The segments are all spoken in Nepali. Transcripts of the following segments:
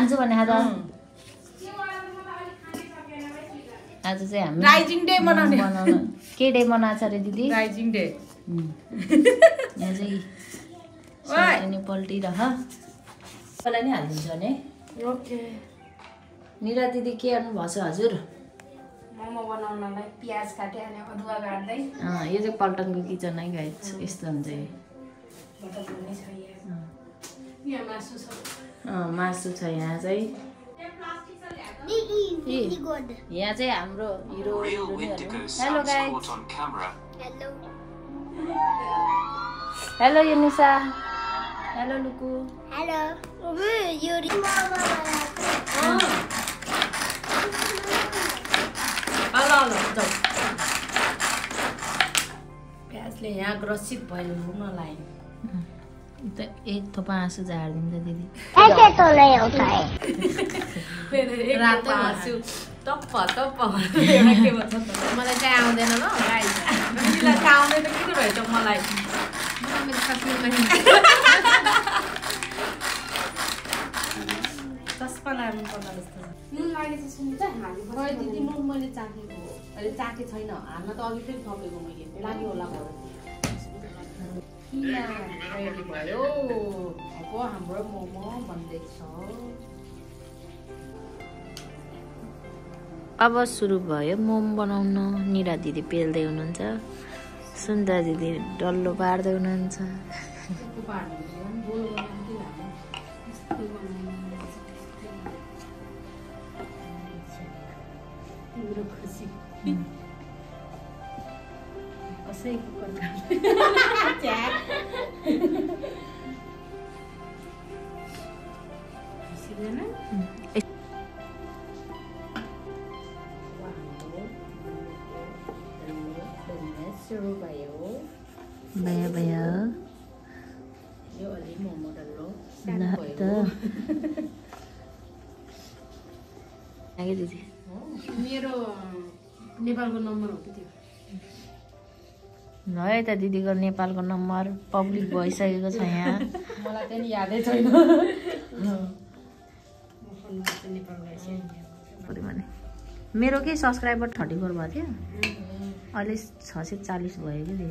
खान्छु भने आज चाहिँ हामी राइजिङ डे मनाउने के डे मनाएको छ अरे दिदी राइजिङ डे यहाँ चाहिँ सकिने पल्टिरह मलाई नि हालिदिन्छ भने ओके निरा दिदी के गर्नु भएको छ हजुर मोमो बनाउनलाई प्याज काटे अनि अदुवा काट्दै यो चाहिँ पल्टनको किचन है गाइस यस्तो हुन्छ यहाँ मासु छ मासु छ यहाँ चाहिँ यहाँ चाहिँ हाम्रो हिरो हेलो गाइस हेलो युनिसा हेलो लुकु हेलो यो प्याजले यहाँ ग्रसित भयो हुन लाग्यो एक थोपा आँसु झारिदिन्छ दिदी रातो आँसु टप्प टप्प के भन्छ मलाई चाहिँ आउँदैन ल गाइस तिमीलाई चाहिँ आउँदैन किन भएछ मलाई चस्पा लाग्नु पर्ला जस्तो नुन लागेछ सुन्नु चाहिँ हाल्नु दिदी नुन मैले चाखेको हो अहिले चाखे छैन हाल्न त अघि फेरि थपेको मैले लाग्यो होला रेडी भयो अब हाम्रो मोमो बन्दैछ अब सुरु भयो मोमो बनाउन निरा दिदी पेल्दै हुनुहुन्छ सुन्दर दिदी डल्लो पार्दै हुनुहुन्छ भयो यो अलि मोमो डल्लो दिदी मेरो नेपालको नम्बर हो कि त्यो ल है त दिदीको नेपालको नम्बर पब्लिक भइसकेको छ यहाँ मलाई चाहिँ यादै छैन मेरो के सब्सक्राइबर 34 भएको थियो अहिले 640 भयो कि दिदी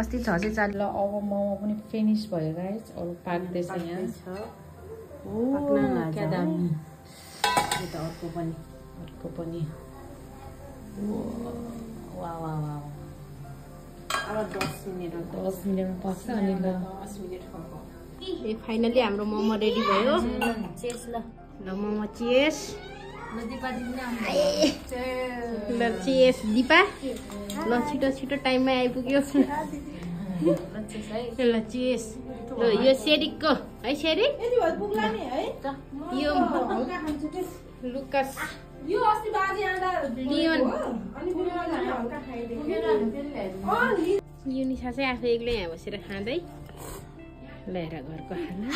अस्ति 640 ल अब मोमो पनि फिनिश भयो गाइस अब पाक्दैछ यहाँ क्या दामी यता अर्को पनि वाह वाह वाह अब 10 मिनेटमा पाक्छ अनि ल 10 मिनेट फाइनली हाम्रो मोमो रेडी भयो चेस ल मोमो चेस ल दिपा दिदी ल चेस दिपा ल छिटो छिटो टाइममा आइपुग्यो ल चेस ल यो सेरिकको है सेरिक यो लुकास यो अस्ति बाजे आउँदा लियोन युनिसा चाहिँ आफै एक्लै यहाँ बसेर खाँदै ल्याएर घरको खाना